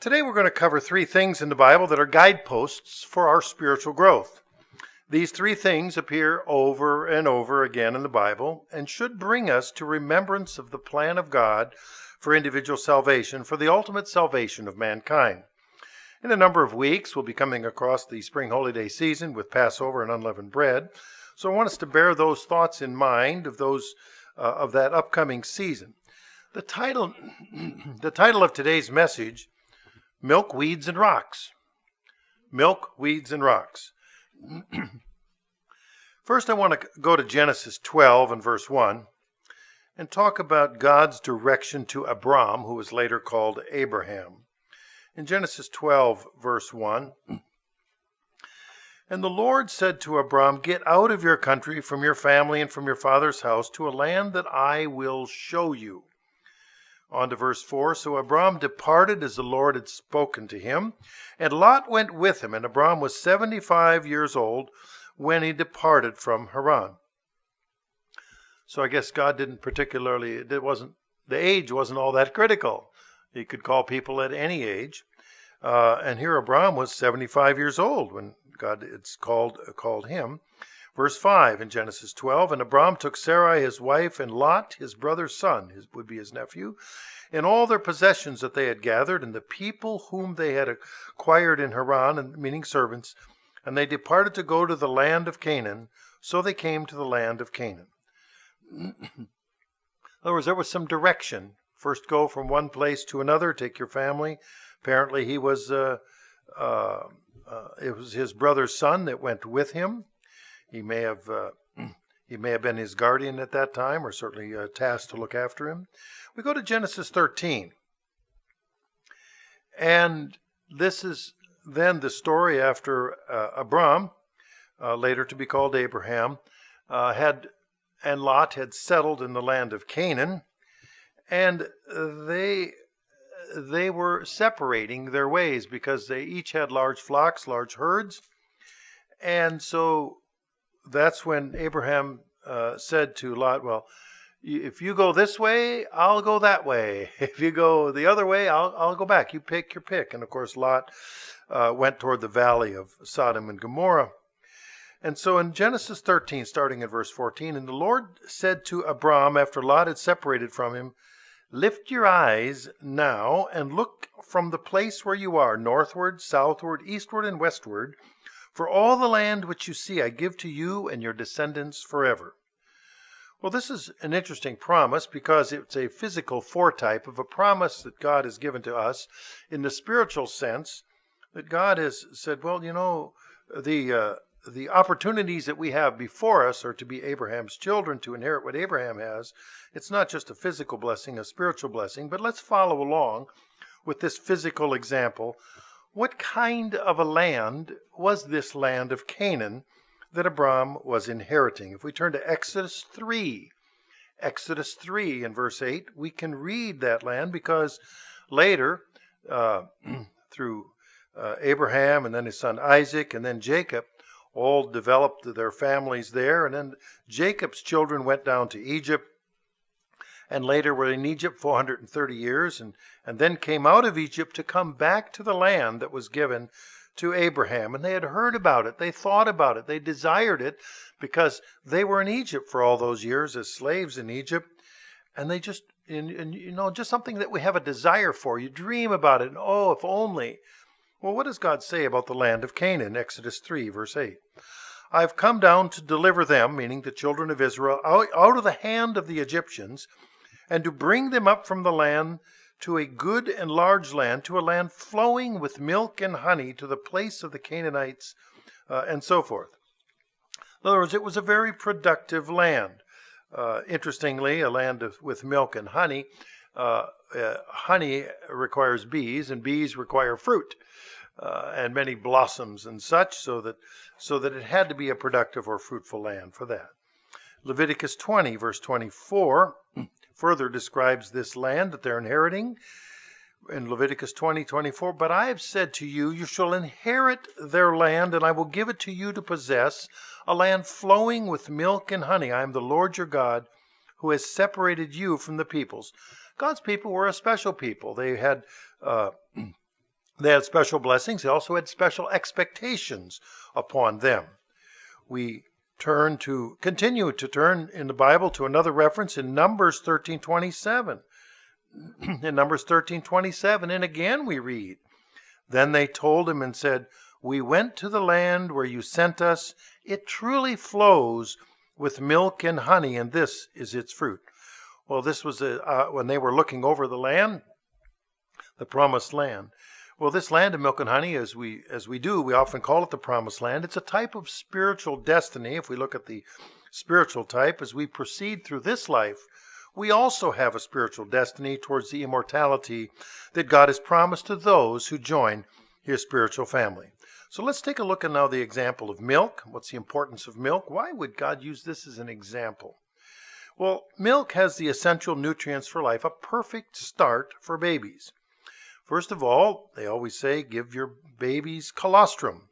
Today we're going to cover three things in the Bible that are guideposts for our spiritual growth. These three things appear over and over again in the Bible and should bring us to remembrance of the plan of God for individual salvation, for the ultimate salvation of mankind. In a number of weeks, we'll be coming across the spring holiday season with Passover and unleavened bread. So I want us to bear those thoughts in mind of that upcoming season. The title of today's message: Milk, Weeds, and Rocks. Milk, Weeds, and Rocks. First, I want to go to Genesis 12 and verse 1 and talk about God's direction to Abram, who was later called Abraham. In Genesis 12, verse 1, "And the Lord said to Abram, Get out of your country, from your family, and from your father's house, to a land that I will show you." On to verse 4, "So Abram departed as the Lord had spoken to him, and Lot went with him, and Abram was 75 years old when he departed from Haran." So I guess God didn't particularly, the age wasn't all that critical. He could call people at any age. And here Abram was 75 years old when God had called him. Verse 5 in Genesis 12, "And Abram took Sarai his wife and Lot his brother's son," would be his nephew, "and all their possessions that they had gathered, and the people whom they had acquired in Haran," and meaning servants, "and they departed to go to the land of Canaan. So they came to the land of Canaan." In other words, there was some direction. First go from one place to another, take your family. Apparently it was his brother's son that went with him. He may have been his guardian at that time, or certainly tasked to look after him. We go to Genesis 13. And this is then the story after Abram, later to be called Abraham, and Lot had settled in the land of Canaan. And they were separating their ways because they each had large flocks, large herds. And so that's when Abraham said to Lot, "Well, if you go this way, I'll go that way. If you go the other way, I'll go back. You pick your pick." And of course, Lot went toward the valley of Sodom and Gomorrah. And so in Genesis 13, starting at verse 14, "And the Lord said to Abram, after Lot had separated from him, Lift your eyes now and look from the place where you are, northward, southward, eastward, and westward. For all the land which you see I give to you and your descendants forever." Well, this is an interesting promise because it's a physical foretype of a promise that God has given to us in the spiritual sense, that God has said, well, you know, the opportunities that we have before us are to be Abraham's children, to inherit what Abraham has. It's not just a physical blessing, a spiritual blessing, but let's follow along with this physical example. What kind of a land was this land of Canaan that Abram was inheriting? If we turn to Exodus 3 in verse 8, we can read that land because later, through Abraham and then his son Isaac and then Jacob, all developed their families there. And then Jacob's children went down to Egypt and later were in Egypt 430 years and then came out of Egypt to come back to the land that was given to Abraham. And they had heard about it. They thought about it. They desired it because they were in Egypt for all those years as slaves in Egypt. And they just, just something that we have a desire for. You dream about it. And, oh, if only. Well, what does God say about the land of Canaan? Exodus 3, verse 8. "I've come down to deliver them," meaning the children of Israel, "out of the hand of the Egyptians, and to bring them up from the land to a good and large land, to a land flowing with milk and honey, to the place of the Canaanites," and so forth. In other words, it was a very productive land. Interestingly, a land with milk and honey. Honey requires bees, and bees require fruit. And many blossoms and such, so that it had to be a productive or fruitful land for that. Leviticus 20, verse 24, further describes this land that they're inheriting. In Leviticus 20:24, "But I have said to you, you shall inherit their land, and I will give it to you to possess, a land flowing with milk and honey. I am the Lord your God, who has separated you from the peoples." God's people were a special people. They had They had special blessings. They also had special expectations upon them. We continue to turn in the Bible to another reference in Numbers 13:27. In Numbers 13:27, and again we read, "Then they told him and said, 'We went to the land where you sent us. It truly flows with milk and honey, and this is its fruit.'" Well, this was when they were looking over the land, the promised land. Well, this land of milk and honey, as we often call it the promised land. It's a type of spiritual destiny. If we look at the spiritual type, as we proceed through this life, we also have a spiritual destiny towards the immortality that God has promised to those who join his spiritual family. So let's take a look at now the example of milk. What's the importance of milk? Why would God use this as an example? Well, milk has the essential nutrients for life, a perfect start for babies. First of all, they always say, give your babies colostrum.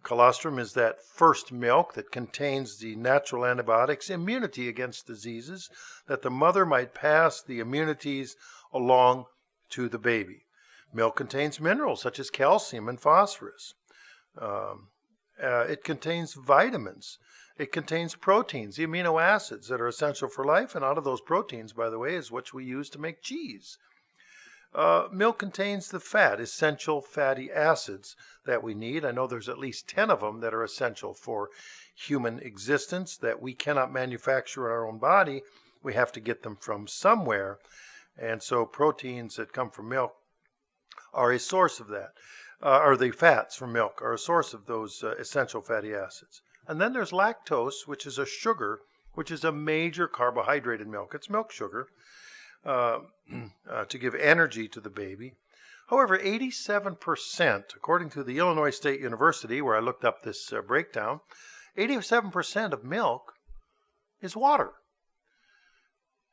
Colostrum is that first milk that contains the natural antibiotics, immunity against diseases, that the mother might pass the immunities along to the baby. Milk contains minerals such as calcium and phosphorus. It contains vitamins. It contains proteins, the amino acids that are essential for life. And out of those proteins, by the way, is what we use to make cheese. Milk contains the fat, essential fatty acids that we need. I know there's at least 10 of them that are essential for human existence that we cannot manufacture in our own body. We have to get them from somewhere. And so proteins that come from milk are a source of that. Or the fats from milk are a source of those essential fatty acids. And then there's lactose, which is a sugar, which is a major carbohydrate in milk. It's milk sugar. To give energy to the baby. However, 87%, according to the Illinois State University, where I looked up this breakdown, 87% of milk is water.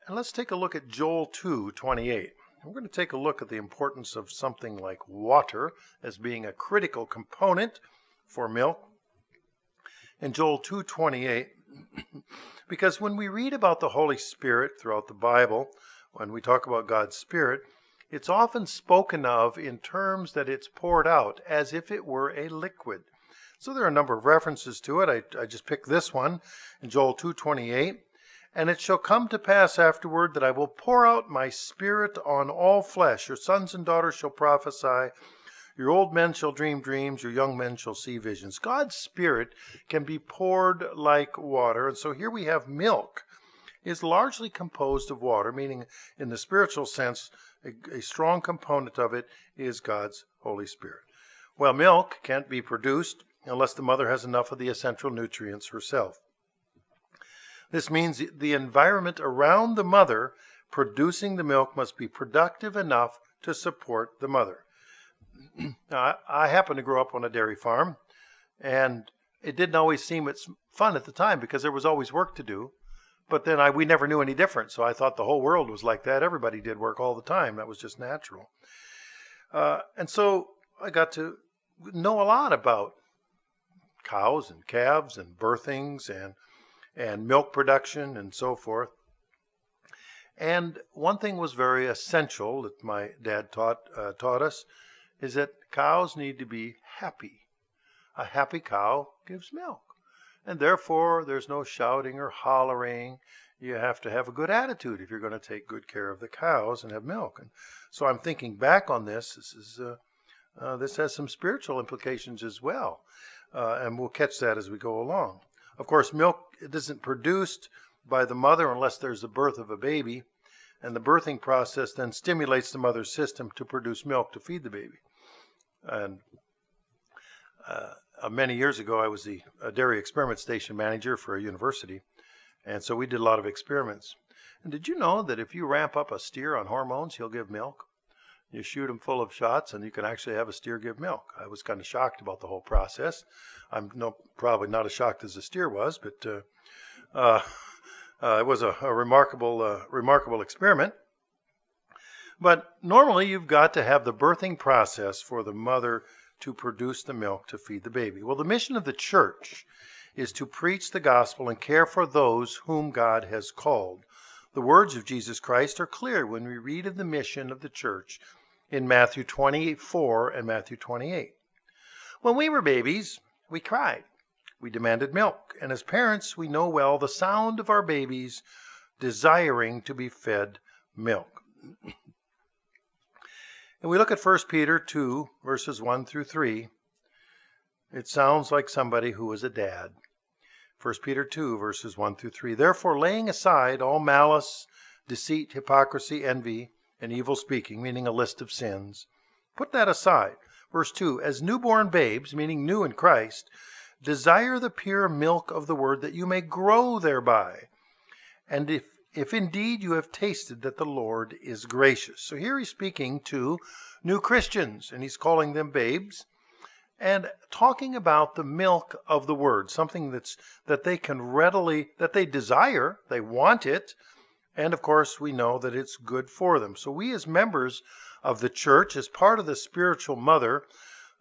And let's take a look at Joel 2:28. We're going to take a look at the importance of something like water as being a critical component for milk. In Joel 2:28, because when we read about the Holy Spirit throughout the Bible, when we talk about God's Spirit, it's often spoken of in terms that it's poured out as if it were a liquid. So there are a number of references to it. I just picked this one in Joel 2:28. "And it shall come to pass afterward that I will pour out my Spirit on all flesh. Your sons and daughters shall prophesy. Your old men shall dream dreams. Your young men shall see visions." God's Spirit can be poured like water. And so here we have milk is largely composed of water, meaning in the spiritual sense, a strong component of it is God's Holy Spirit. Well, milk can't be produced unless the mother has enough of the essential nutrients herself. This means the environment around the mother producing the milk must be productive enough to support the mother. Now, I happened to grow up on a dairy farm, and it didn't always seem it's fun at the time because there was always work to do. But then we never knew any different, so I thought the whole world was like that. Everybody did work all the time. That was just natural. And so I got to know a lot about cows and calves and birthings and milk production and so forth. And one thing was very essential that my dad taught us is that cows need to be happy. A happy cow gives milk. And therefore, there's no shouting or hollering. You have to have a good attitude if you're going to take good care of the cows and have milk. And so I'm thinking back on this. This has some spiritual implications as well. And we'll catch that as we go along. Of course, milk isn't produced by the mother unless there's the birth of a baby. And the birthing process then stimulates the mother's system to produce milk to feed the baby. And many years ago, I was the dairy experiment station manager for a university, and so we did a lot of experiments. And did you know that if you ramp up a steer on hormones, he'll give milk? You shoot him full of shots, and you can actually have a steer give milk. I was kind of shocked about the whole process. I'm probably not as shocked as the steer was, but it was a remarkable experiment. But normally, you've got to have the birthing process for the mother to produce the milk to feed the baby. Well, the mission of the church is to preach the gospel and care for those whom God has called. The words of Jesus Christ are clear when we read of the mission of the church in Matthew 24 and Matthew 28. When we were babies, we cried. We demanded milk, and as parents, we know well the sound of our babies desiring to be fed milk. And we look at 1 Peter 2, verses 1 through 3. It sounds like somebody who was a dad. 1 Peter 2, verses 1 through 3. Therefore, laying aside all malice, deceit, hypocrisy, envy, and evil speaking, meaning a list of sins, put that aside. Verse 2, as newborn babes, meaning new in Christ, desire the pure milk of the word that you may grow thereby. And if indeed you have tasted that the Lord is gracious. So here he's speaking to new Christians, and he's calling them babes, and talking about the milk of the word, something that they can readily, that they desire, they want it, and of course we know that it's good for them. So we as members of the church, as part of the spiritual mother,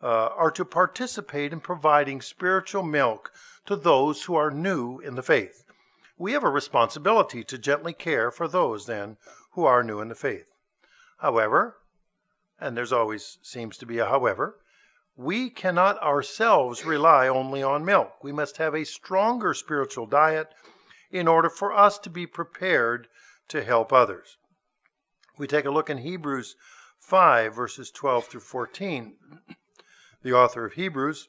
are to participate in providing spiritual milk to those who are new in the faith. We have a responsibility to gently care for those then who are new in the faith. However, and there's always seems to be a however, we cannot ourselves rely only on milk. We must have a stronger spiritual diet in order for us to be prepared to help others. We take a look in Hebrews 5, verses 12 through 14. The author of Hebrews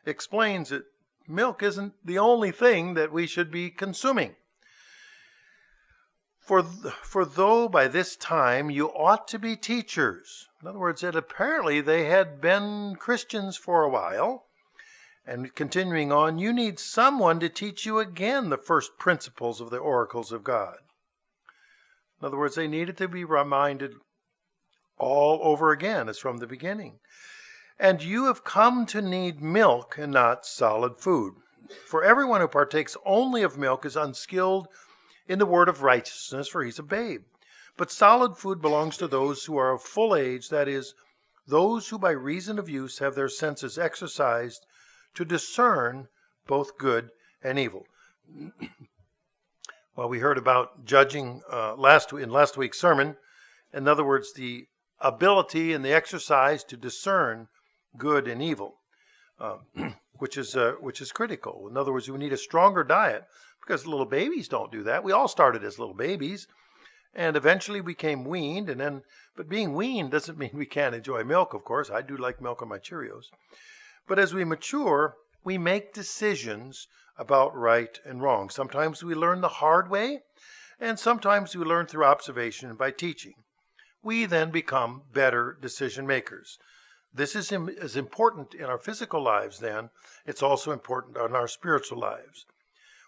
explains that milk isn't the only thing that we should be consuming. For though by this time you ought to be teachers. In other words, that apparently they had been Christians for a while. And continuing on, you need someone to teach you again the first principles of the oracles of God. In other words, they needed to be reminded all over again as from the beginning. And you have come to need milk and not solid food. For everyone who partakes only of milk is unskilled in the word of righteousness, for he's a babe. But solid food belongs to those who are of full age, that is, those who by reason of use have their senses exercised to discern both good and evil. Well, we heard about judging in last week's sermon. In other words, the ability and the exercise to discern good and evil, which is critical. In other words, we need a stronger diet because little babies don't do that. We all started as little babies, and eventually became weaned. But being weaned doesn't mean we can't enjoy milk. Of course, I do like milk on my Cheerios. But as we mature, we make decisions about right and wrong. Sometimes we learn the hard way, and sometimes we learn through observation and by teaching. We then become better decision makers. This is as important in our physical lives then. It's also important in our spiritual lives.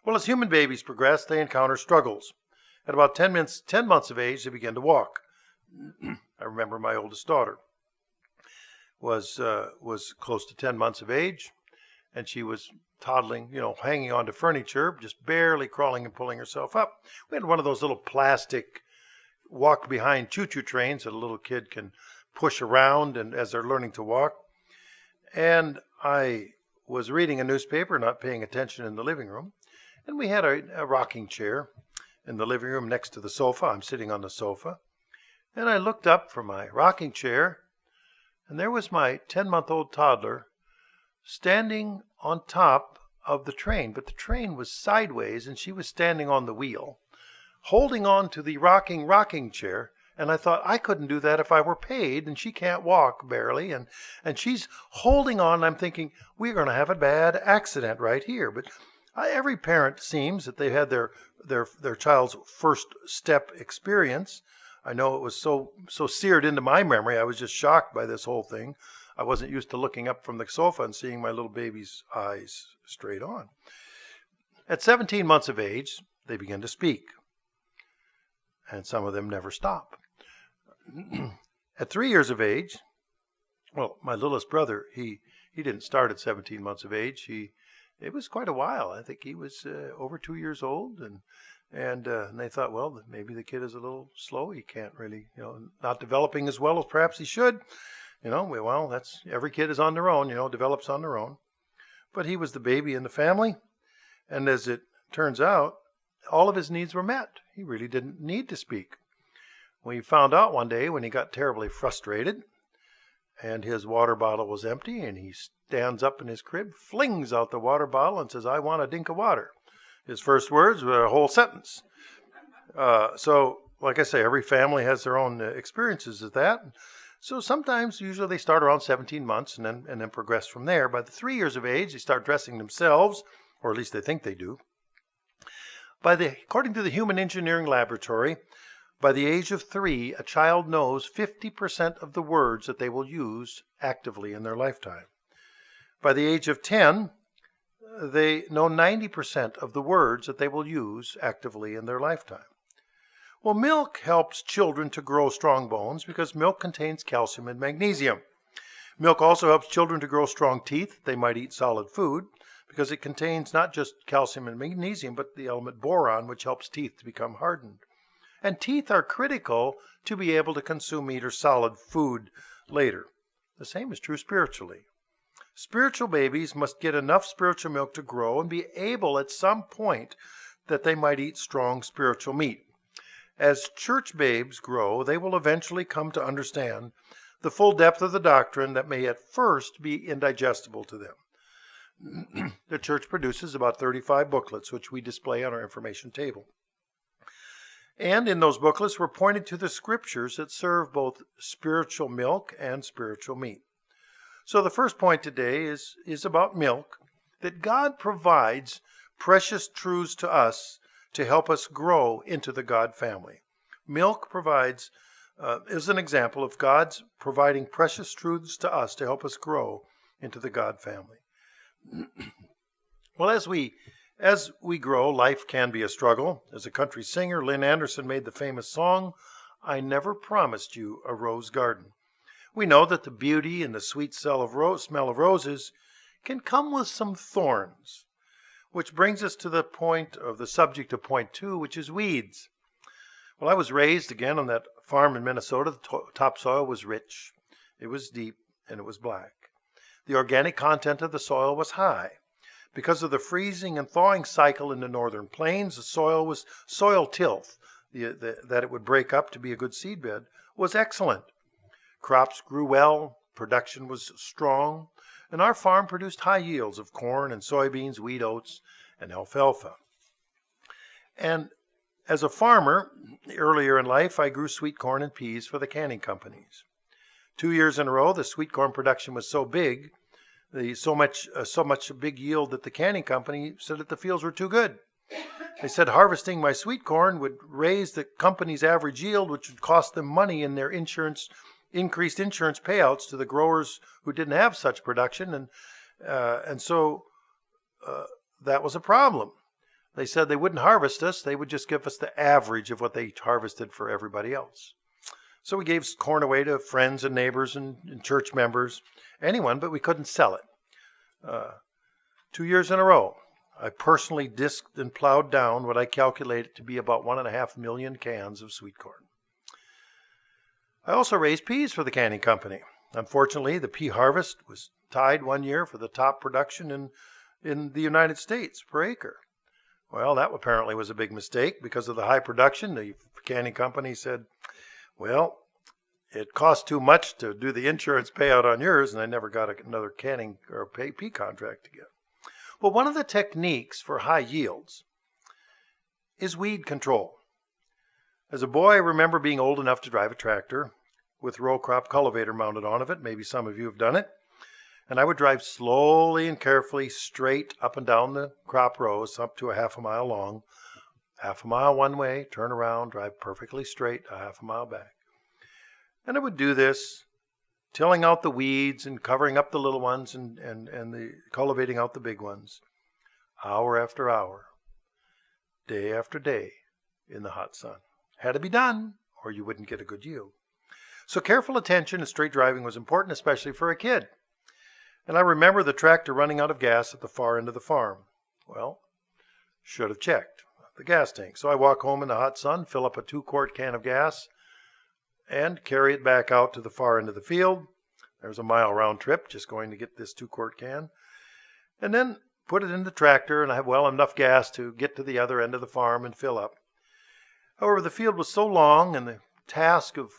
Well, as human babies progress, they encounter struggles. At about 10 months of age, they begin to walk. I remember my oldest daughter was close to 10 months of age, and she was toddling, hanging onto furniture, just barely crawling and pulling herself up. We had one of those little plastic walk-behind choo-choo trains that a little kid can push around and as they're learning to walk. And I was reading a newspaper, not paying attention in the living room, and we had a rocking chair in the living room next to the sofa. I'm sitting on the sofa, and I looked up from my rocking chair, and there was my 10-month-old toddler standing on top of the train, but the train was sideways, and she was standing on the wheel, holding on to the rocking chair. And I thought, I couldn't do that if I were paid, and she can't walk barely, and she's holding on. And I'm thinking, we're going to have a bad accident right here. But every parent seems that they've had their child's first step experience. I know it was so seared into my memory. I was just shocked by this whole thing. I wasn't used to looking up from the sofa and seeing my little baby's eyes straight on. At 17 months of age, they begin to speak, and some of them never stop. At 3 years of age, well, my littlest brother, he didn't start at 17 months of age. It was quite a while. I think he was over 2 years old, and they thought, well, maybe the kid is a little slow. He can't really, not developing as well as perhaps he should. Well, that's every kid is on their own, develops on their own. But he was the baby in the family, and as it turns out, all of his needs were met. He really didn't need to speak. We found out one day when he got terribly frustrated and his water bottle was empty, and he stands up in his crib, flings out the water bottle and says, "I want a drink of water." His first words were a whole sentence. So, like I say, every family has their own experiences with that. So sometimes, usually they start around 17 months and then progress from there. By the 3 years of age, they start dressing themselves, or at least they think they do. According to the Human Engineering Laboratory, by the age of 3, a child knows 50% of the words that they will use actively in their lifetime. By the age of 10, they know 90% of the words that they will use actively in their lifetime. Well, milk helps children to grow strong bones because milk contains calcium and magnesium. Milk also helps children to grow strong teeth. They might eat solid food because it contains not just calcium and magnesium, but the element boron, which helps teeth to become hardened. And teeth are critical to be able to consume meat or solid food later. The same is true spiritually. Spiritual babies must get enough spiritual milk to grow and be able at some point that they might eat strong spiritual meat. As church babes grow, they will eventually come to understand the full depth of the doctrine that may at first be indigestible to them. The church produces about 35 booklets, which we display on our information table. And in those booklets, we're pointed to the scriptures that serve both spiritual milk and spiritual meat. So the first point today is about milk, that God provides precious truths to us to help us grow into the God family. Milk is an example of God's providing precious truths to us to help us grow into the God family. Well, as we grow, life can be a struggle. As a country singer, Lynn Anderson made the famous song, "I Never Promised You a Rose Garden." We know that the beauty and the sweet smell of roses can come with some thorns, which brings us to the subject of point 2, which is weeds. Well, I was raised again on that farm in Minnesota. The topsoil was rich, it was deep, and it was black. The organic content of the soil was high. Because of the freezing and thawing cycle in the northern plains, the soil tilth, that it would break up to be a good seed bed, was excellent. Crops grew well, production was strong, and our farm produced high yields of corn and soybeans, wheat, oats, and alfalfa. And as a farmer, earlier in life, I grew sweet corn and peas for the canning companies. 2 years in a row, the sweet corn production was so big, so much big yield that the canning company said that the fields were too good. They said harvesting my sweet corn would raise the company's average yield, which would cost them money in their increased insurance payouts to the growers who didn't have such production, and so that was a problem. They said they wouldn't harvest us, they would just give us the average of what they harvested for everybody else. So we gave corn away to friends and neighbors and church members, anyone, but we couldn't sell it. 2 years in a row, I personally disked and plowed down what I calculated to be about 1.5 million cans of sweet corn. I also raised peas for the canning company. Unfortunately, the pea harvest was tied one year for the top production in the United States per acre. Well, that apparently was a big mistake because of the high production. The canning company said, well, it cost too much to do the insurance payout on yours, and I never got another canning or pea contract again. Well, one of the techniques for high yields is weed control. As a boy, I remember being old enough to drive a tractor with row crop cultivator mounted on it. Maybe some of you have done it. And I would drive slowly and carefully straight up and down the crop rows up to a half a mile long. Half a mile one way, turn around, drive perfectly straight, a half a mile back. And I would do this, tilling out the weeds and covering up the little ones and cultivating out the big ones, hour after hour, day after day in the hot sun. Had to be done, or you wouldn't get a good yield. So careful attention and straight driving was important, especially for a kid. And I remember the tractor running out of gas at the far end of the farm. Well, should have checked the gas tank. So I walk home in the hot sun, fill up a 2-quart can of gas, and carry it back out to the far end of the field. There's a mile round trip, just going to get this 2-quart can. And then put it in the tractor, and I have enough gas to get to the other end of the farm and fill up. However, the field was so long and the task of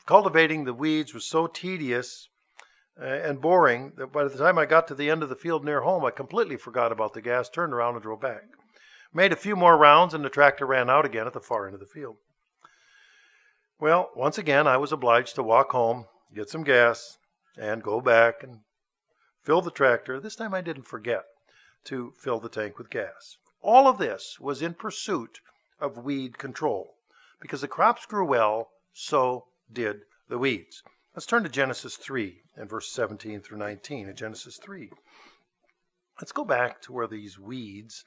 cultivating the weeds was so tedious and boring that by the time I got to the end of the field near home, I completely forgot about the gas, turned around and drove back. Made a few more rounds and the tractor ran out again at the far end of the field. Well, once again, I was obliged to walk home, get some gas, and go back and fill the tractor. This time I didn't forget to fill the tank with gas. All of this was in pursuit of weed control. Because the crops grew well, so did the weeds. Let's turn to Genesis 3 and verse 17 through 19. In Genesis 3, let's go back to where these weeds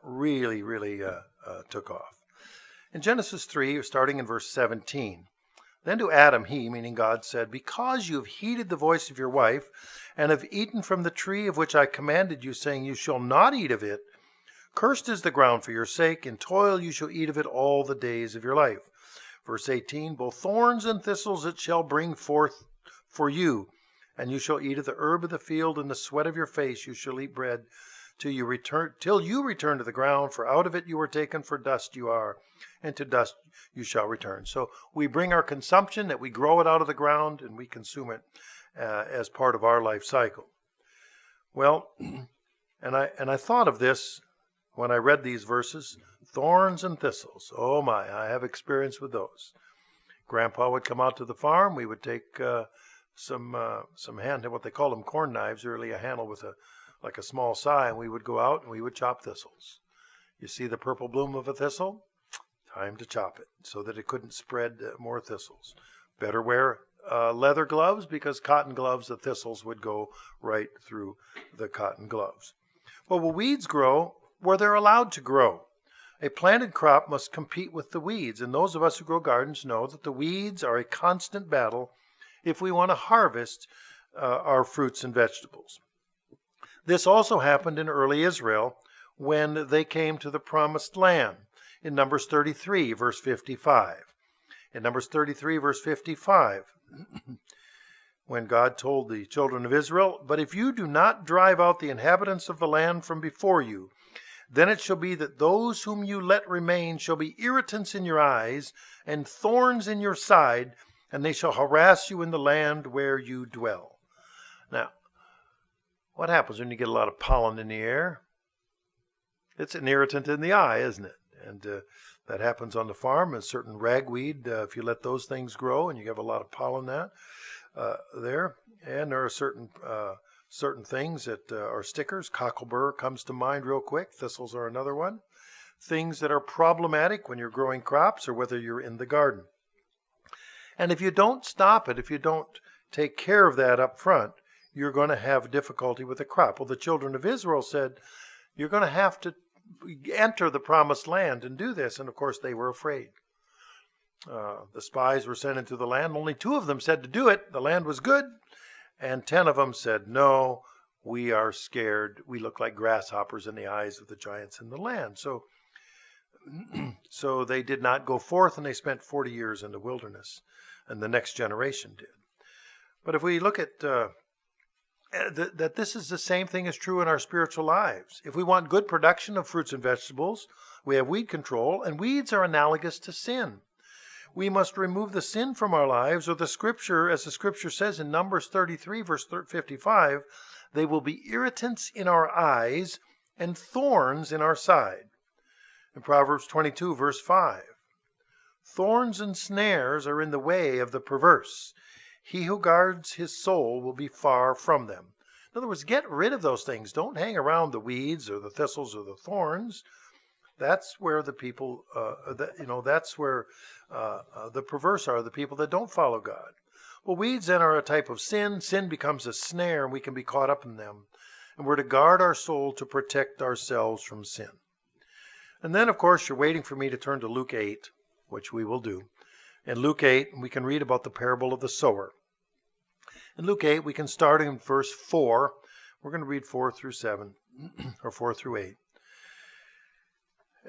really took off. In Genesis 3, starting in verse 17, then to Adam he, meaning God, said, because you have heeded the voice of your wife, and have eaten from the tree of which I commanded you, saying, you shall not eat of it, cursed is the ground for your sake, in toil you shall eat of it all the days of your life. Verse 18, both thorns and thistles it shall bring forth for you, and you shall eat of the herb of the field, and the sweat of your face you shall eat bread, till you return to the ground, for out of it you were taken, for dust you are, and to dust you shall return. So we bring our consumption, that we grow it out of the ground, and we consume it as part of our life cycle. Well, and I thought of this when I read these verses, thorns and thistles. Oh my, I have experience with those. Grandpa would come out to the farm. We would take some what they call them corn knives, really a handle with like a small scythe, and we would go out and we would chop thistles. You see the purple bloom of a thistle? Time to chop it so that it couldn't spread more thistles. Better wear leather gloves, because cotton gloves, the thistles would go right through the cotton gloves. Well, will weeds grow where they're allowed to grow? A planted crop must compete with the weeds, and those of us who grow gardens know that the weeds are a constant battle if we want to harvest our fruits and vegetables. This also happened in early Israel when they came to the promised land in Numbers 33, verse 55. In Numbers 33, verse 55, when God told the children of Israel, but if you do not drive out the inhabitants of the land from before you, then it shall be that those whom you let remain shall be irritants in your eyes and thorns in your side, and they shall harass you in the land where you dwell. Now, what happens when you get a lot of pollen in the air? It's an irritant in the eye, isn't it? And that happens on the farm. A certain ragweed, if you let those things grow and you have a lot of pollen there. And there are certain things that are stickers. Cockleburr comes to mind real quick. Thistles are another one. Things that are problematic when you're growing crops or whether you're in the garden. And if you don't stop it, if you don't take care of that up front, you're going to have difficulty with the crop. Well, the children of Israel said, you're going to have to enter the promised land and do this. And of course, they were afraid. The spies were sent into the land. Only 2 of them said to do it. The land was good. And 10 of them said, no, we are scared. We look like grasshoppers in the eyes of the giants in the land. So they did not go forth, and they spent 40 years in the wilderness. And the next generation did. But if we look at that this is the same thing is true in our spiritual lives. If we want good production of fruits and vegetables, we have weed control, and weeds are analogous to sin. We must remove the sin from our lives, or the scripture, as the scripture says in Numbers 33, verse 55, they will be irritants in our eyes and thorns in our side. In Proverbs 22, verse 5, thorns and snares are in the way of the perverse. He who guards his soul will be far from them. In other words, get rid of those things. Don't hang around the weeds or the thistles or the thorns. That's where the people, that's where the perverse are, the people that don't follow God. Well, weeds then are a type of sin. Sin becomes a snare, and we can be caught up in them. And we're to guard our soul to protect ourselves from sin. And then, of course, you're waiting for me to turn to Luke 8, which we will do. In Luke 8, we can read about the parable of the sower. In Luke 8, we can start in verse 4. We're going to read 4 through 7, or 4 through 8.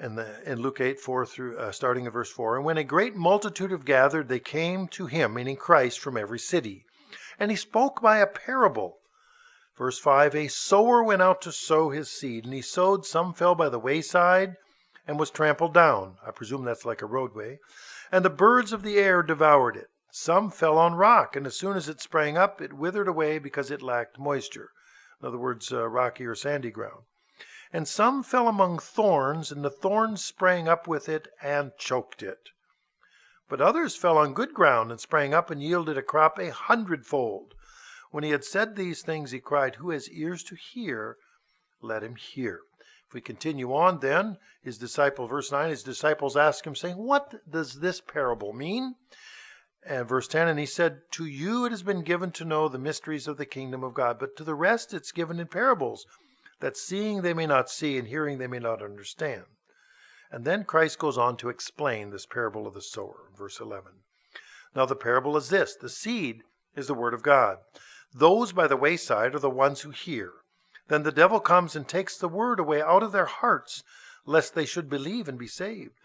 And in Luke 8, starting in verse 4, and when a great multitude have gathered, they came to him, meaning Christ, from every city. And he spoke by a parable. Verse 5, a sower went out to sow his seed, and he sowed, some fell by the wayside, and was trampled down. I presume that's like a roadway. and the birds of the air devoured it. Some fell on rock, and as soon as it sprang up, it withered away because it lacked moisture. In other words, rocky or sandy ground. And some fell among thorns, and the thorns sprang up with it and choked it. But others fell on good ground and sprang up and yielded a crop 100-fold. When he had said these things, he cried, "Who has ears to hear, let him hear." If we continue on then, verse 9, his disciples asked him, saying, "What does this parable mean?" And verse 10, and he said, "To you it has been given to know the mysteries of the kingdom of God, but to the rest it's given in parables, that seeing they may not see, and hearing they may not understand." And then Christ goes on to explain this parable of the sower, verse 11. "Now the parable is this: the seed is the word of God. Those by the wayside are the ones who hear. Then the devil comes and takes the word away out of their hearts, lest they should believe and be saved.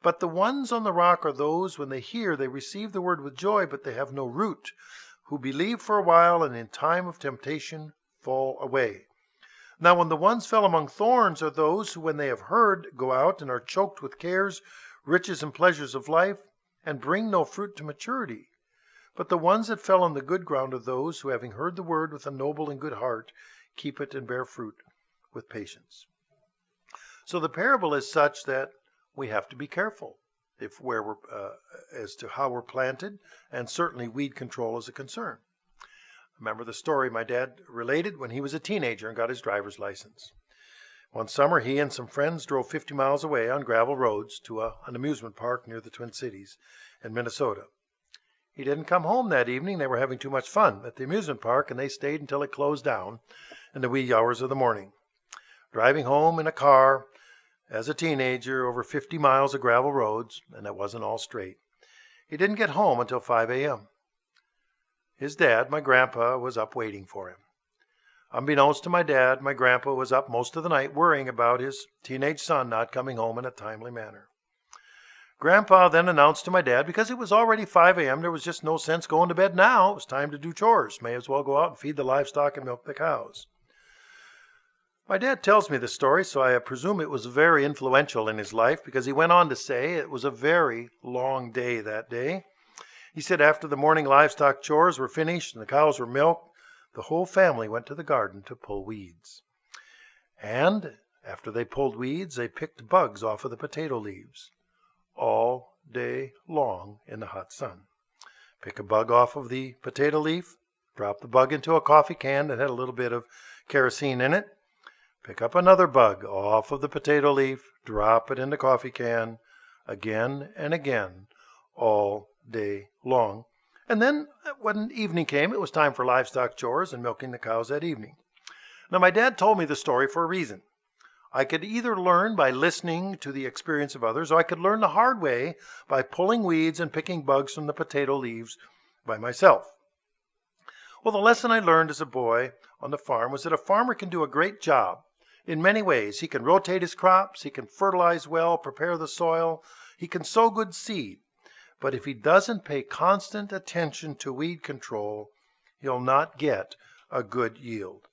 But the ones on the rock are those, when they hear, they receive the word with joy, but they have no root, who believe for a while, and in time of temptation fall away. Now when the ones fell among thorns are those who, when they have heard, go out and are choked with cares, riches, and pleasures of life, and bring no fruit to maturity. But the ones that fell on the good ground are those who, having heard the word with a noble and good heart, keep it and bear fruit with patience." So the parable is such that we have to be careful as to how we're planted, and certainly weed control is a concern. Remember the story my dad related when he was a teenager and got his driver's license. One summer, he and some friends drove 50 miles away on gravel roads to an amusement park near the Twin Cities in Minnesota. He didn't come home that evening. They were having too much fun at the amusement park, and they stayed until it closed down in the wee hours of the morning. Driving home in a car as a teenager over 50 miles of gravel roads, and it wasn't all straight. He didn't get home until 5 a.m. His dad, my grandpa, was up waiting for him. Unbeknownst to my dad, my grandpa was up most of the night worrying about his teenage son not coming home in a timely manner. Grandpa then announced to my dad, because it was already 5 a.m., there was just no sense going to bed now. It was time to do chores. May as well go out and feed the livestock and milk the cows. My dad tells me this story, so I presume it was very influential in his life, because he went on to say it was a very long day that day. He said after the morning livestock chores were finished and the cows were milked, the whole family went to the garden to pull weeds. And after they pulled weeds, they picked bugs off of the potato leaves all day long in the hot sun. Pick a bug off of the potato leaf, drop the bug into a coffee can that had a little bit of kerosene in it, pick up another bug off of the potato leaf, drop it in the coffee can, again and again, all day long. And then when evening came, it was time for livestock chores and milking the cows that evening. Now my dad told me the story for a reason. I could either learn by listening to the experience of others, or I could learn the hard way by pulling weeds and picking bugs from the potato leaves by myself. Well, the lesson I learned as a boy on the farm was that a farmer can do a great job in many ways. He can rotate his crops, he can fertilize well, prepare the soil, he can sow good seed. But if he doesn't pay constant attention to weed control, he'll not get a good yield.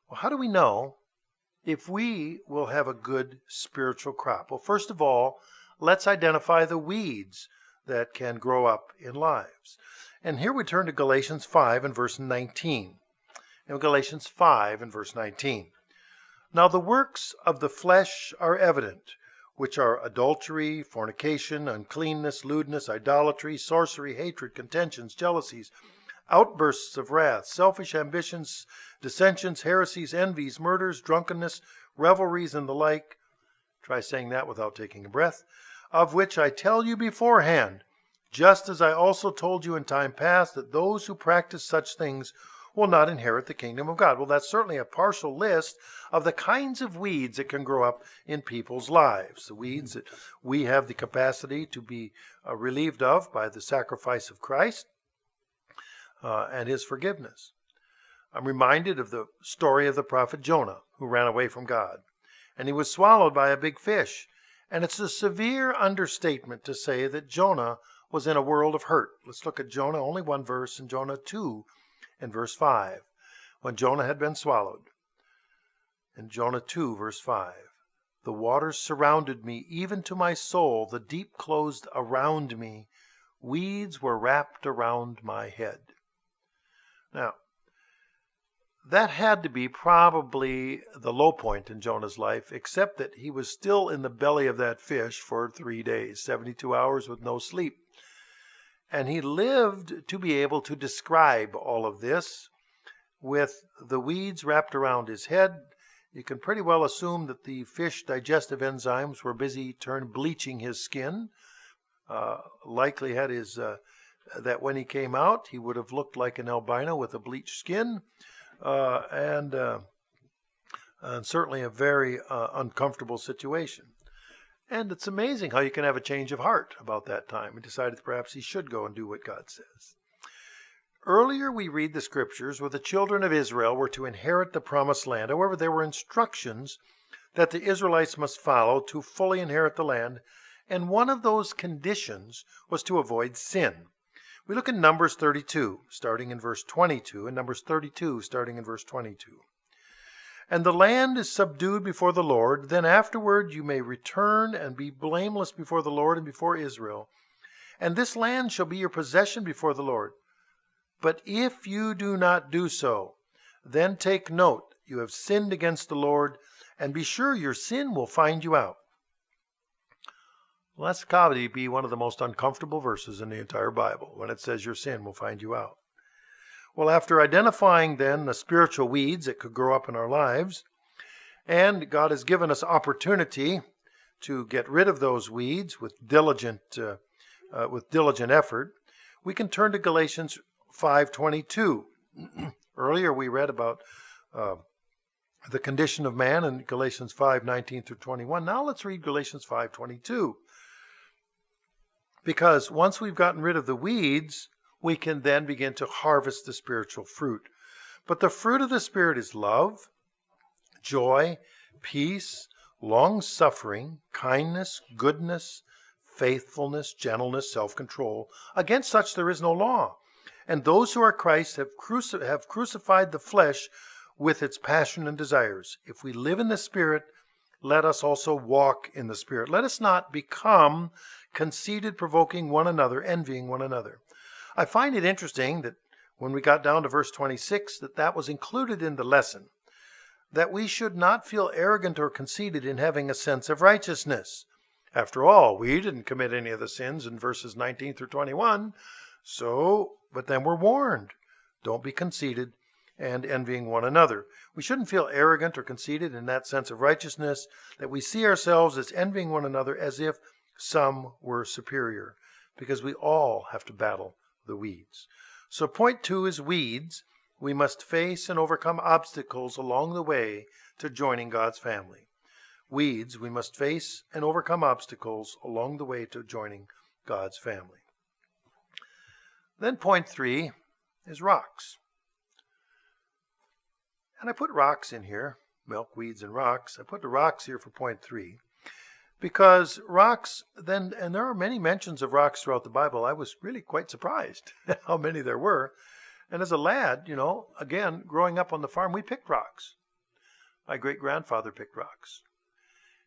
Well, how do we know if we will have a good spiritual crop? Well, first of all, let's identify the weeds that can grow up in lives. And here we turn to Galatians 5 and verse 19. In Galatians 5 and verse 19. "Now the works of the flesh are evident, which are adultery, fornication, uncleanness, lewdness, idolatry, sorcery, hatred, contentions, jealousies, outbursts of wrath, selfish ambitions, dissensions, heresies, envies, murders, drunkenness, revelries, and the like." Try saying that without taking a breath. "Of which I tell you beforehand, just as I also told you in time past, that those who practice such things will not inherit the kingdom of God." Well, that's certainly a partial list of the kinds of weeds that can grow up in people's lives. The weeds that we have the capacity to be relieved of by the sacrifice of Christ and his forgiveness. I'm reminded of the story of the prophet Jonah, who ran away from God. And he was swallowed by a big fish. And it's a severe understatement to say that Jonah was in a world of hurt. Let's look at Jonah, only one verse, in Jonah 2 and verse 5. When Jonah had been swallowed. In Jonah 2, verse 5. The waters surrounded me, even to my soul. The deep closed around me. Weeds were wrapped around my head. Now, that had to be probably the low point in Jonah's life, except that he was still in the belly of that fish for 3 days, 72 hours with no sleep. And he lived to be able to describe all of this with the weeds wrapped around his head. You can pretty well assume that the fish digestive enzymes were busy bleaching his skin. Likely had that when he came out, he would have looked like an albino with a bleached skin. And certainly a very uncomfortable situation. And it's amazing how you can have a change of heart about that time. He decided that perhaps he should go and do what God says. Earlier we read the scriptures where the children of Israel were to inherit the promised land. However, there were instructions that the Israelites must follow to fully inherit the land, and one of those conditions was to avoid sin. We look in Numbers 32, starting in verse 22, and Numbers 32, starting in verse 22. And the land is subdued before the Lord. Then afterward you may return and be blameless before the Lord and before Israel. And this land shall be your possession before the Lord. But if you do not do so, then take note, you have sinned against the Lord, and be sure your sin will find you out. Well, that's got to be one of the most uncomfortable verses in the entire Bible, when it says your sin will find you out. Well, after identifying then the spiritual weeds that could grow up in our lives, and God has given us opportunity to get rid of those weeds with diligent effort, we can turn to Galatians 5:22. Earlier we read about the condition of man in Galatians 5:19 through 21. Now let's read Galatians 5:22. Because once we've gotten rid of the weeds, we can then begin to harvest the spiritual fruit. But the fruit of the Spirit is love, joy, peace, long-suffering, kindness, goodness, faithfulness, gentleness, self-control. Against such there is no law. And those who are Christ have crucified the flesh with its passion and desires. If we live in the Spirit, let us also walk in the Spirit. Let us not become conceited, provoking one another, envying one another. I find it interesting that when we got down to verse 26, that was included in the lesson, that we should not feel arrogant or conceited in having a sense of righteousness. After all, we didn't commit any of the sins in verses 19 through 21, but then we're warned, don't be conceited and envying one another. We shouldn't feel arrogant or conceited in that sense of righteousness, that we see ourselves as envying one another as if some were superior, because we all have to battle the weeds. So point 2 is weeds. We must face and overcome obstacles along the way to joining God's family. Weeds, we must face and overcome obstacles along the way to joining God's family. Then point 3 is rocks. And I put rocks in here, milk, weeds, and rocks. I put the rocks here for point 3. Because rocks, and there are many mentions of rocks throughout the Bible. I was really quite surprised how many there were. And as a lad, again, growing up on the farm, we picked rocks. My great-grandfather picked rocks.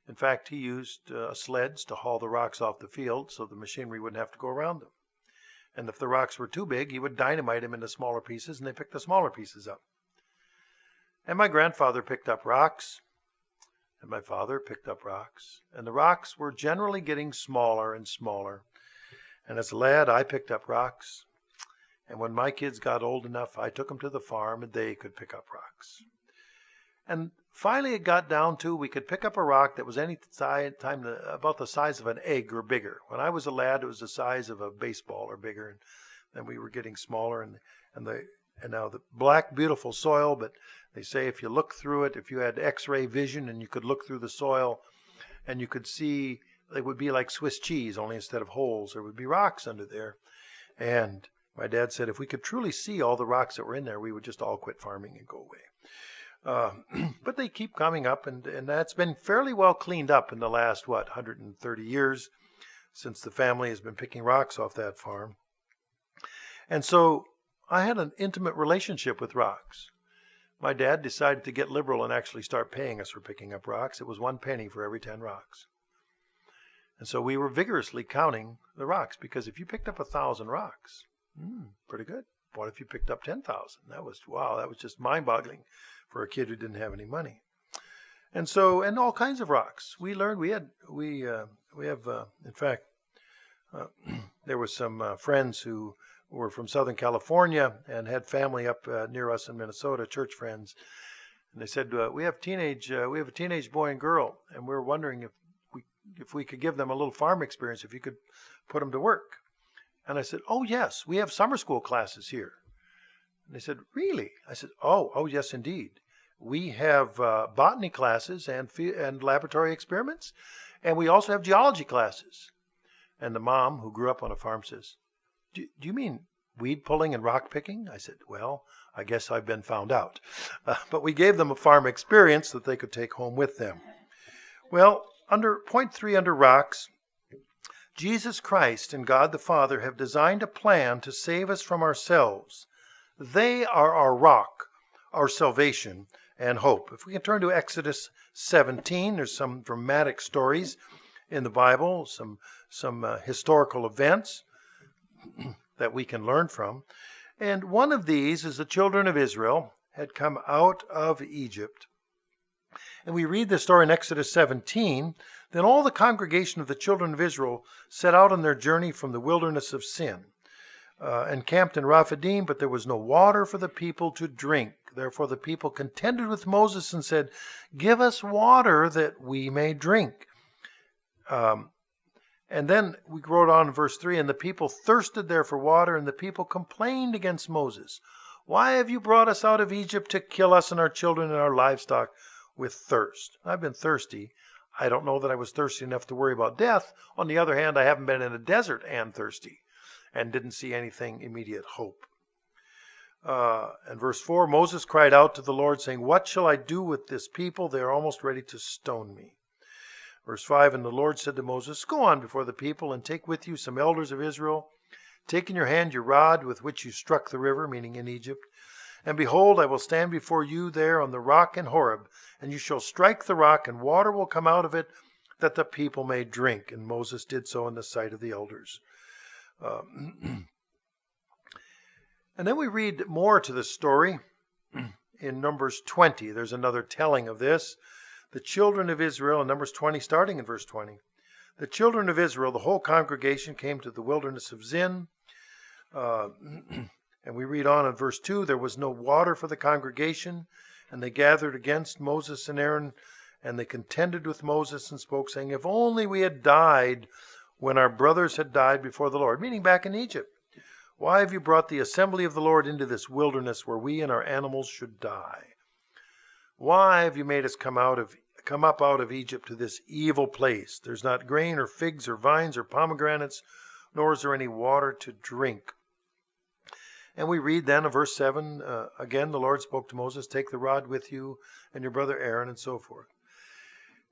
In fact, he used sleds to haul the rocks off the field so the machinery wouldn't have to go around them. And if the rocks were too big, he would dynamite them into smaller pieces, and they picked the smaller pieces up. And my grandfather picked up rocks. And my father picked up rocks, and the rocks were generally getting smaller and smaller. And as a lad, I picked up rocks. And when my kids got old enough, I took them to the farm, and they could pick up rocks. And finally it got down to we could pick up a rock that was any time about the size of an egg or bigger. When I was a lad, it was the size of a baseball or bigger, and then we were getting smaller. And now the black, beautiful soil, but they say if you look through it, if you had X-ray vision and you could look through the soil and you could see, it would be like Swiss cheese, only instead of holes, there would be rocks under there. And my dad said if we could truly see all the rocks that were in there, we would just all quit farming and go away. But they keep coming up, and that's been fairly well cleaned up in the last, 130 years since the family has been picking rocks off that farm. And so I had an intimate relationship with rocks. my dad decided to get liberal and actually start paying us for picking up rocks. It was 1 penny for every 10 rocks. And so we were vigorously counting the rocks, because if you picked up 1,000 rocks, pretty good. What if you picked up 10,000? That was just mind-boggling for a kid who didn't have any money. And so, and all kinds of rocks. We learned, in fact, there was some friends who were from Southern California and had family up near us in Minnesota, church friends. And they said, we have a teenage boy and girl, and we're wondering if we could give them a little farm experience, if you could put them to work. And I said, oh, yes, we have summer school classes here. And they said, really? I said, oh, yes, indeed. We have botany classes and laboratory experiments, and we also have geology classes. And the mom, who grew up on a farm, says, do you mean weed pulling and rock picking? I said, well, I guess I've been found out. But we gave them a farm experience that they could take home with them. Well, under point 3 under rocks, Jesus Christ and God the Father have designed a plan to save us from ourselves. They are our rock, our salvation, and hope. If we can turn to Exodus 17, there's some dramatic stories in the Bible, some historical events that we can learn from. And one of these is the children of Israel had come out of Egypt. And we read this story in Exodus 17. Then all the congregation of the children of Israel set out on their journey from the wilderness of Sin, and camped in Rephidim, but there was no water for the people to drink. Therefore the people contended with Moses and said, give us water that we may drink. And then we wrote on in verse 3, and the people thirsted there for water, and the people complained against Moses. Why have you brought us out of Egypt to kill us and our children and our livestock with thirst? I've been thirsty. I don't know that I was thirsty enough to worry about death. On the other hand, I haven't been in a desert and thirsty and didn't see anything immediate hope. And verse 4, Moses cried out to the Lord, saying, what shall I do with this people? They are almost ready to stone me. Verse 5, and the Lord said to Moses, go on before the people and take with you some elders of Israel. Take in your hand your rod with which you struck the river, meaning in Egypt. And behold, I will stand before you there on the rock in Horeb, and you shall strike the rock, and water will come out of it, that the people may drink. And Moses did so in the sight of the elders. And then we read more to the story in Numbers 20. There's another telling of this. The children of Israel, in Numbers 20, starting in verse 20. The children of Israel, the whole congregation, came to the wilderness of Zin. And we read on in verse 2, there was no water for the congregation, and they gathered against Moses and Aaron, and they contended with Moses and spoke, saying, if only we had died when our brothers had died before the Lord, meaning back in Egypt. Why have you brought the assembly of the Lord into this wilderness where we and our animals should die? Why have you made us come up out of Egypt to this evil place? There's not grain or figs or vines or pomegranates, nor is there any water to drink. And we read then in verse 7, again the Lord spoke to Moses, take the rod with you and your brother Aaron, and so forth,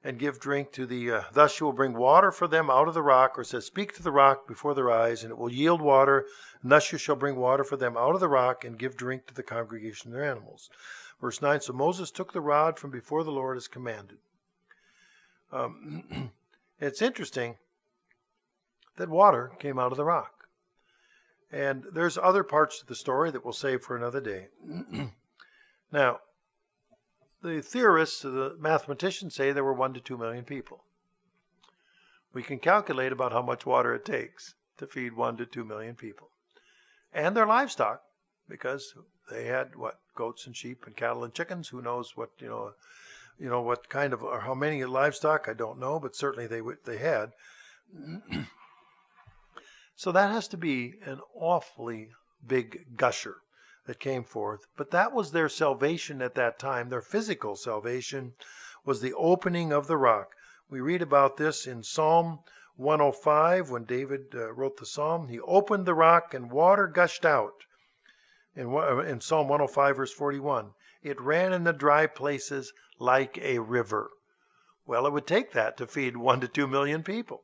and give drink to the, thus you will bring water for them out of the rock, or it says, speak to the rock before their eyes, and it will yield water, and thus you shall bring water for them out of the rock, and give drink to the congregation and their animals. Verse 9, so Moses took the rod from before the Lord as commanded. It's interesting that water came out of the rock. And there's other parts of the story that we'll save for another day. Now, the theorists, the mathematicians say there were 1 to 2 million people. We can calculate about how much water it takes to feed 1 to 2 million people. And their livestock, because they had, goats and sheep and cattle and chickens. Who knows what, what kind of, or how many livestock, I don't know, but certainly they had. So that has to be an awfully big gusher that came forth. But that was their salvation at that time. Their physical salvation was the opening of the rock. We read about this in Psalm 105 when David wrote the psalm. He opened the rock and water gushed out. In Psalm 105 verse 41, it ran in the dry places like a river. Well, it would take that to feed 1 to 2 million people.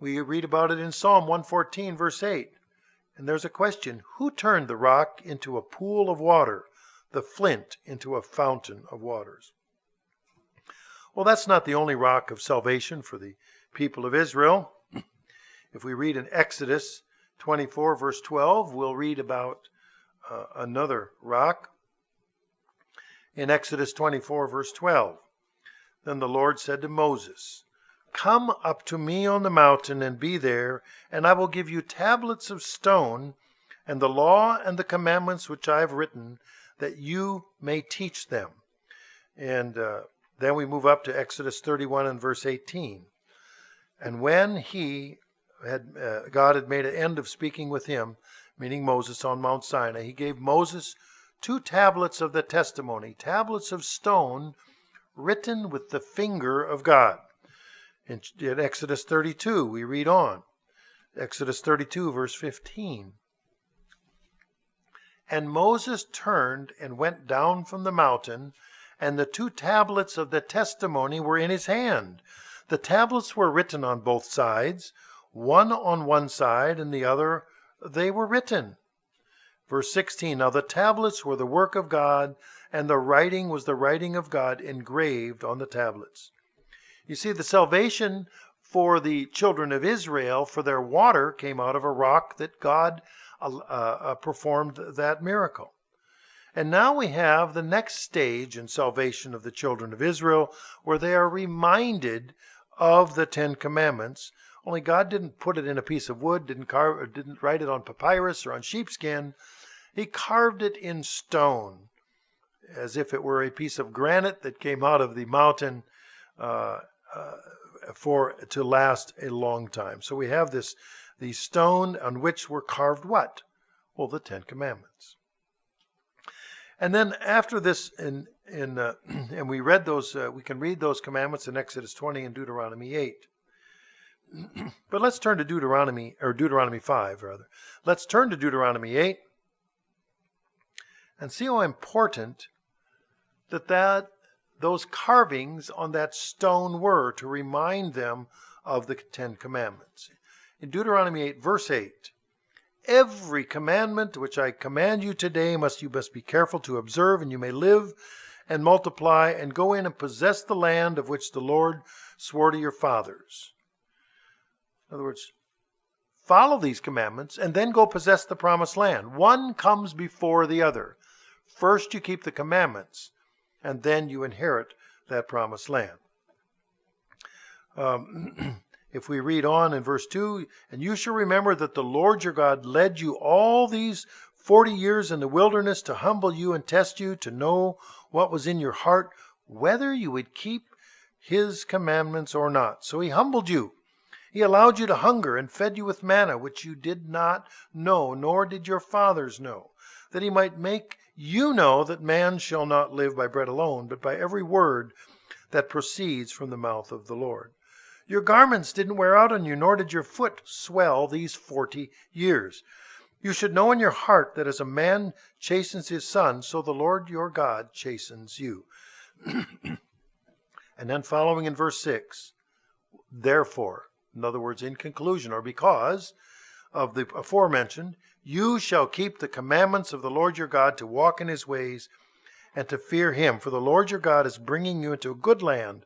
We read about it in Psalm 114 verse 8. And there's a question, who turned the rock into a pool of water, the flint into a fountain of waters? Well, that's not the only rock of salvation for the people of Israel. If we read in Exodus 24, verse 12, we'll read about another rock. In Exodus 24, verse 12, then the Lord said to Moses, "Come up to me on the mountain and be there, and I will give you tablets of stone and the law and the commandments which I have written, that you may teach them." And then we move up to Exodus 31 and verse 18. And when God had made an end of speaking with him, meaning Moses, on Mount Sinai, he gave Moses 2 tablets of the testimony, tablets of stone written with the finger of God. In Exodus 32, we read on. Exodus 32, verse 15. And Moses turned and went down from the mountain, and the 2 tablets of the testimony were in his hand. The tablets were written on both sides, one on one side, and the other they were written. Verse 16, now the tablets were the work of God, and the writing was the writing of God engraved on the tablets. You see, the salvation for the children of Israel, for their water, came out of a rock that God performed that miracle. And now we have the next stage in salvation of the children of Israel, where they are reminded of the 10 Commandments. Only God didn't put it in a piece of wood, didn't write it on papyrus or on sheepskin. He carved it in stone, as if it were a piece of granite that came out of the mountain to last a long time. So we have the stone on which were carved what? Well, the 10 Commandments. And then after this, and we read those, we can read those commandments in Exodus 20 and Deuteronomy 8. But let's turn to Deuteronomy 5, rather. Let's turn to Deuteronomy 8 and see how important those carvings on that stone were to remind them of the 10 Commandments. In Deuteronomy 8, verse 8, every commandment which I command you today you must be careful to observe, and you may live and multiply and go in and possess the land of which the Lord swore to your fathers. In other words, follow these commandments and then go possess the promised land. One comes before the other. First you keep the commandments, and then you inherit that promised land. If we read on in verse 2, and you shall remember that the Lord your God led you all these 40 years in the wilderness to humble you and test you, to know what was in your heart, whether you would keep his commandments or not. So he humbled you. He allowed you to hunger and fed you with manna, which you did not know, nor did your fathers know, that he might make you know that man shall not live by bread alone, but by every word that proceeds from the mouth of the Lord. Your garments didn't wear out on you, nor did your foot swell these 40 years. You should know in your heart that as a man chastens his son, so the Lord your God chastens you. And then following in verse 6, therefore, in other words, in conclusion, or because of the aforementioned, you shall keep the commandments of the Lord your God, to walk in his ways and to fear him. For the Lord your God is bringing you into a good land,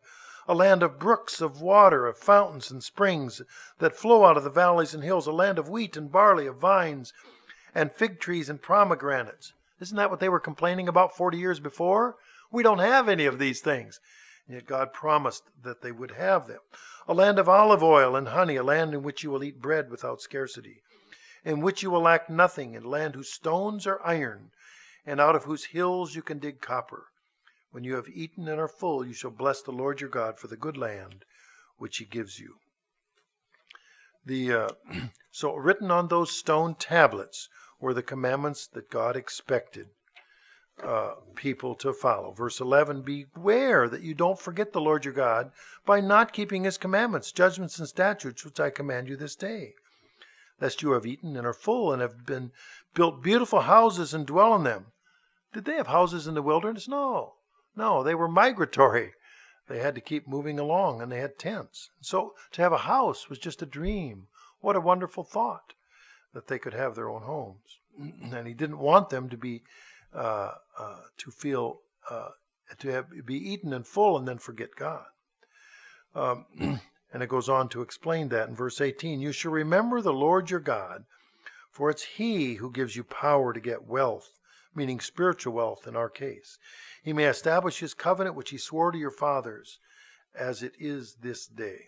a land of brooks of water, of fountains and springs that flow out of the valleys and hills, a land of wheat and barley, of vines and fig trees and pomegranates. Isn't that what they were complaining about 40 years before? We don't have any of these things. And yet God promised that they would have them. A land of olive oil and honey, a land in which you will eat bread without scarcity, in which you will lack nothing, and a land whose stones are iron, and out of whose hills you can dig copper. When you have eaten and are full, you shall bless the Lord your God for the good land which he gives you. So written on those stone tablets were the commandments that God expected people to follow. Verse 11, beware that you don't forget the Lord your God by not keeping his commandments, judgments, and statutes which I command you this day, lest you have eaten and are full and have been built beautiful houses and dwell in them. Did they have houses in the wilderness? No, they were migratory. They had to keep moving along, and they had tents. So to have a house was just a dream. What a wonderful thought, that they could have their own homes. And he didn't want them to be to feel be eaten and full and then forget God. And it goes on to explain that in verse 18. You shall remember the Lord your God, for it's he who gives you power to get wealth, meaning spiritual wealth in our case. He may establish his covenant which he swore to your fathers, as it is this day.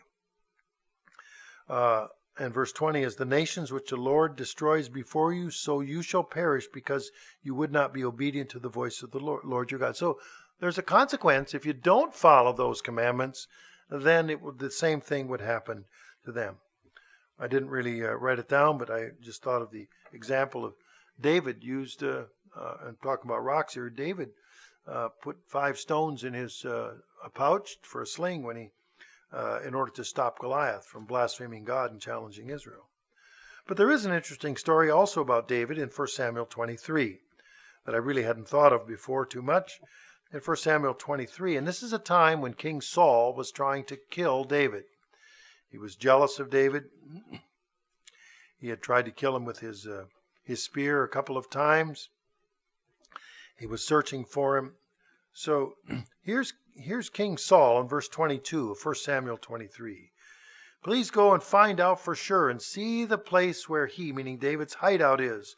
And verse 20 is the nations which the Lord destroys before you, so you shall perish because you would not be obedient to the voice of the Lord your God. So there's a consequence. If you don't follow those commandments, then the same thing would happen to them. I didn't really write it down, but I just thought of the example of David used, and talking about rocks here, David put 5 stones in his pouch for a sling when he in order to stop Goliath from blaspheming God and challenging Israel. But there is an interesting story also about David in 1 Samuel 23 that I really hadn't thought of before too much. In 1 Samuel 23, and this is a time when King Saul was trying to kill David. He was jealous of David. He had tried to kill him with his spear a couple of times. He was searching for him. So here's King Saul in verse 22 of 1 Samuel 23. Please go and find out for sure and see the place where he, meaning David's hideout, is,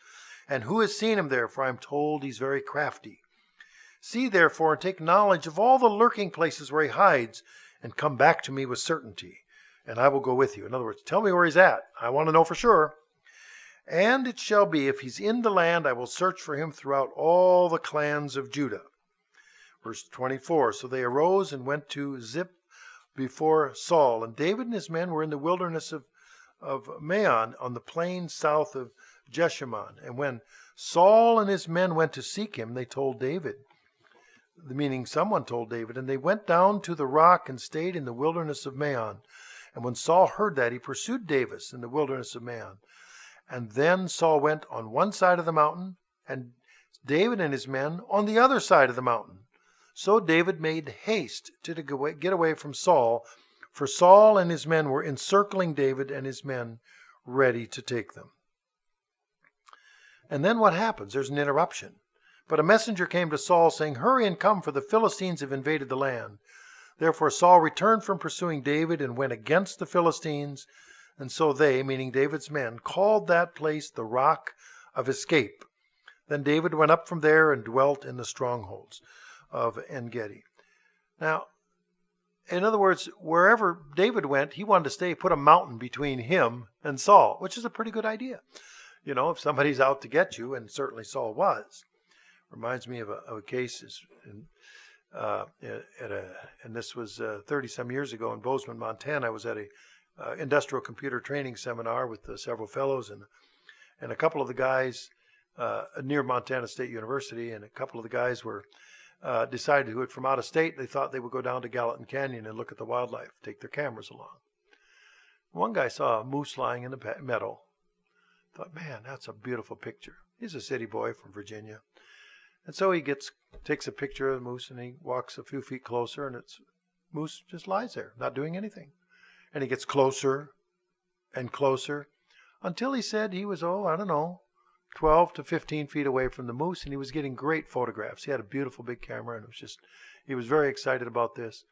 and who has seen him there, for I am told he's very crafty. See therefore and take knowledge of all the lurking places where he hides, and come back to me with certainty, and I will go with you. In other words, tell me where he's at. I want to know for sure. And it shall be, if he's in the land, I will search for him throughout all the clans of Judah. Verse 24, so they arose and went to Ziph before Saul, and David and his men were in the wilderness of Maon on the plain south of Jeshimon. And when Saul and his men went to seek him, they told David, meaning someone told David, and they went down to the rock and stayed in the wilderness of Maon. And when Saul heard that, he pursued David in the wilderness of Maon. And then Saul went on one side of the mountain, and David and his men on the other side of the mountain. So David made haste to get away from Saul, for Saul and his men were encircling David and his men, ready to take them. And then what happens? There's an interruption. But a messenger came to Saul saying, hurry and come, for the Philistines have invaded the land. Therefore Saul returned from pursuing David and went against the Philistines. And so they, meaning David's men, called that place the Rock of Escape. Then David went up from there and dwelt in the strongholds of En-gedi. Now, in other words, wherever David went, he wanted to stay, put a mountain between him and Saul, which is a pretty good idea. You know, if somebody's out to get you, and certainly Saul was. Reminds me of a case, and this was 30-some years ago in Bozeman, Montana. I was at a industrial computer training seminar with several fellows, and a couple of the guys near Montana State University, and a couple of the guys were decided who had from out of state. They thought they would go down to Gallatin Canyon and look at the wildlife, take their cameras along. One guy saw a moose lying in the meadow. Thought, man, that's a beautiful picture. He's a city boy from Virginia. And so he takes a picture of the moose, and he walks a few feet closer, and moose just lies there, not doing anything. And he gets closer and closer until he said he was, 12 to 15 feet away from the moose, and he was getting great photographs. He had a beautiful big camera, and he was very excited about this.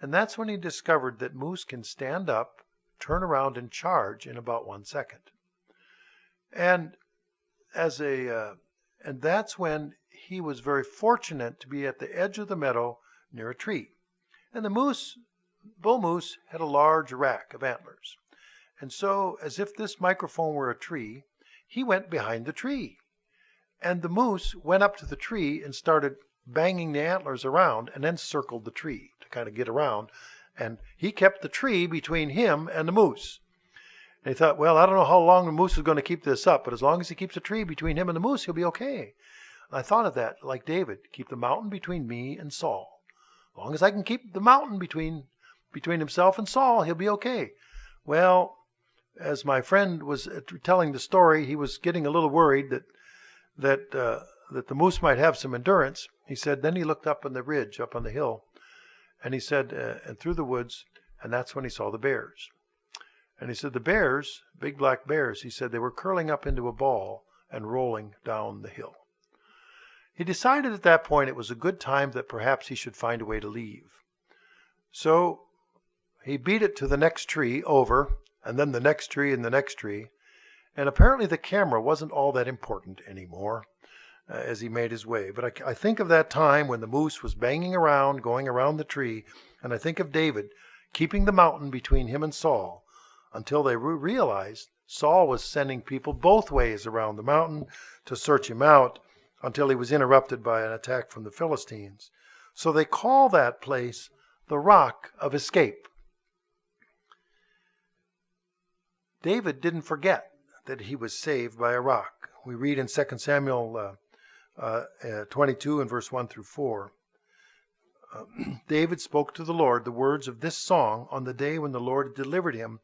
And that's when he discovered that moose can stand up, turn around, and charge in about 1 second. And and that's when he was very fortunate to be at the edge of the meadow near a tree. And the bull moose had a large rack of antlers. And so, as if this microphone were a tree, he went behind the tree. And the moose went up to the tree and started banging the antlers around, and then circled the tree to kind of get around. And he kept the tree between him and the moose. And he thought, well, I don't know how long the moose is going to keep this up, but as long as he keeps a tree between him and the moose, he'll be okay. And I thought of that, like David, keep the mountain between me and Saul. As long as I can keep the mountain between himself and Saul, he'll be okay. Well, as my friend was telling the story, he was getting a little worried that the moose might have some endurance. He said, then he looked up on the ridge, up on the hill, and he said, and through the woods, and that's when he saw the bears. And he said the bears, big black bears, he said they were curling up into a ball and rolling down the hill. He decided at that point it was a good time that perhaps he should find a way to leave. So he beat it to the next tree over, and then the next tree and the next tree. And apparently the camera wasn't all that important anymore as he made his way. But I think of that time when the moose was banging around, going around the tree, and I think of David keeping the mountain between him and Saul until they realized Saul was sending people both ways around the mountain to search him out until he was interrupted by an attack from the Philistines. So they call that place the Rock of Escape. David didn't forget that he was saved by a rock. We read in 2 Samuel 22 and verse 1 through 4. David spoke to the Lord the words of this song on the day when the Lord delivered him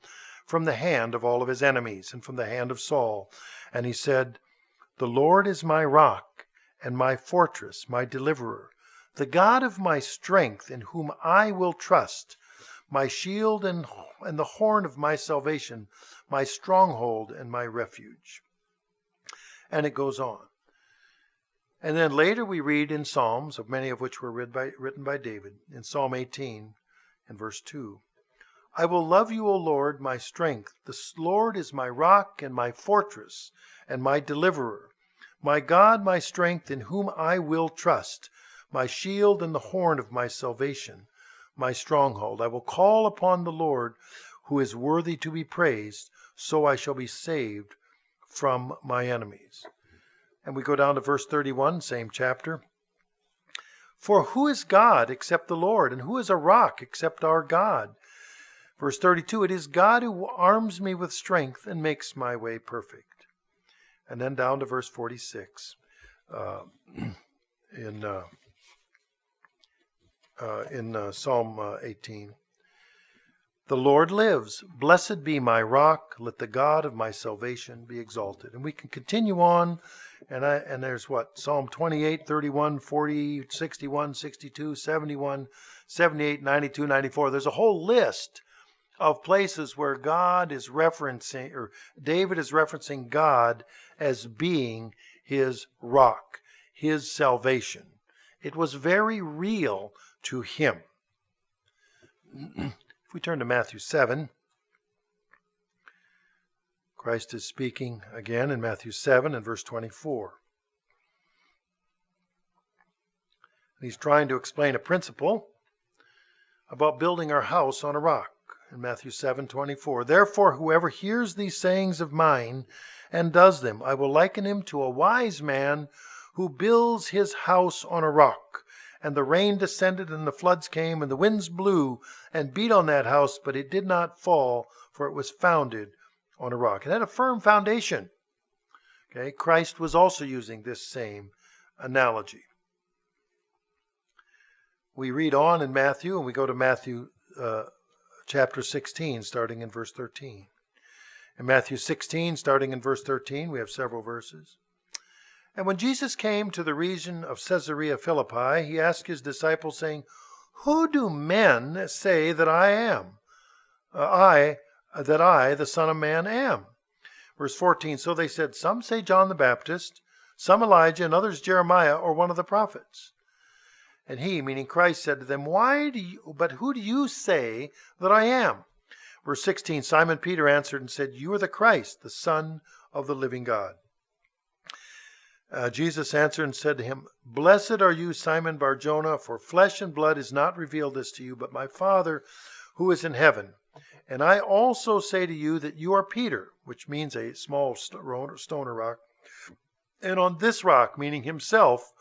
from the hand of all of his enemies and from the hand of Saul. And he said, "The Lord is my rock and my fortress, my deliverer, the God of my strength in whom I will trust, my shield and the horn of my salvation, my stronghold and my refuge." And it goes on. And then later we read in Psalms, of many of which were written by David, in Psalm 18 and verse 2, "I will love you, O Lord, my strength. The Lord is my rock and my fortress and my deliverer, my God, my strength, in whom I will trust, my shield and the horn of my salvation, my stronghold. I will call upon the Lord, who is worthy to be praised, so I shall be saved from my enemies." And we go down to verse 31, same chapter. "For who is God except the Lord, and who is a rock except our God?" Verse 32, "It is God who arms me with strength and makes my way perfect." And then down to verse 46 in Psalm 18. "The Lord lives. Blessed be my rock. Let the God of my salvation be exalted." And we can continue on. And there's what? Psalm 28, 31, 40, 61, 62, 71, 78, 92, 94. There's a whole list of places where God is referencing, or David is referencing God as being his rock, his salvation. It was very real to him. If we turn to Matthew 7, Christ is speaking again in Matthew 7 and verse 24. He's trying to explain a principle about building our house on a rock. In Matthew 7:24, "Therefore whoever hears these sayings of mine and does them, I will liken him to a wise man who builds his house on a rock. And the rain descended, and the floods came, and the winds blew and beat on that house, but it did not fall, for it was founded on a rock." It had a firm foundation. Okay, Christ was also using this same analogy. We read on in Matthew, and we go to Matthew chapter 16, starting in verse 13. In Matthew 16, starting in verse 13, we have several verses. "And when Jesus came to the region of Caesarea Philippi, he asked his disciples, saying, 'Who do men say that I am? That I, the Son of Man, am?' Verse 14, "So they said, 'Some say John the Baptist, some Elijah, and others Jeremiah or one of the prophets.' And he," meaning Christ, "said to them, 'But who do you say that I am?' Verse 16, "Simon Peter answered and said, 'You are the Christ, the Son of the living God.' Jesus answered and said to him, 'Blessed are you, Simon Bar-Jonah, for flesh and blood has not revealed this to you, but my Father who is in heaven. And I also say to you that you are Peter,'" which means a small stone or rock, "'and on this rock,'" meaning himself,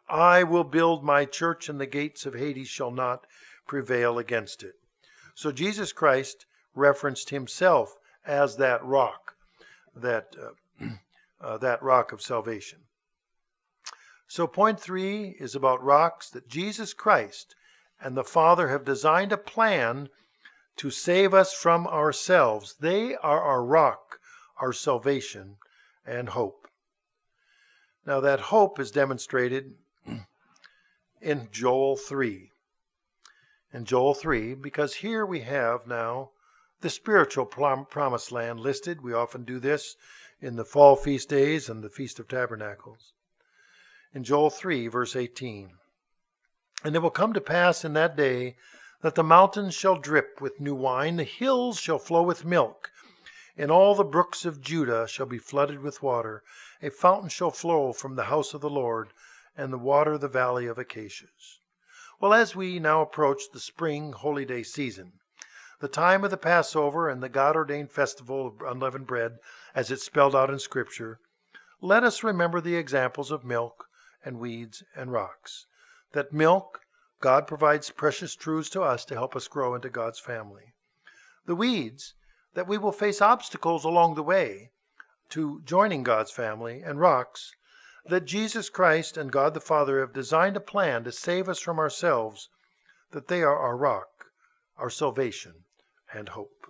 "'I will build my church, and the gates of Hades shall not prevail against it.'" So Jesus Christ referenced himself as that rock, that rock of salvation. So point 3 is about rocks, that Jesus Christ and the Father have designed a plan to save us from ourselves. They are our rock, our salvation, and hope. Now that hope is demonstrated in Joel 3. In Joel 3, because here we have now the spiritual promised land listed. We often do this in the fall feast days and the Feast of Tabernacles. In Joel 3, verse 18, and it will come to pass in that day that the mountains shall drip with new wine, the hills shall flow with milk, and all the brooks of Judah shall be flooded with water. A fountain shall flow from the house of the Lord, and the water the valley of acacias. Well, as we now approach the spring holy day season, the time of the Passover and the God-ordained festival of unleavened bread, as it's spelled out in Scripture, let us remember the examples of milk and weeds and rocks. That milk, God provides precious truths to us to help us grow into God's family. The weeds, that we will face obstacles along the way to joining God's family, and rocks, that Jesus Christ and God the Father have designed a plan to save us from ourselves, that they are our rock, our salvation, and hope.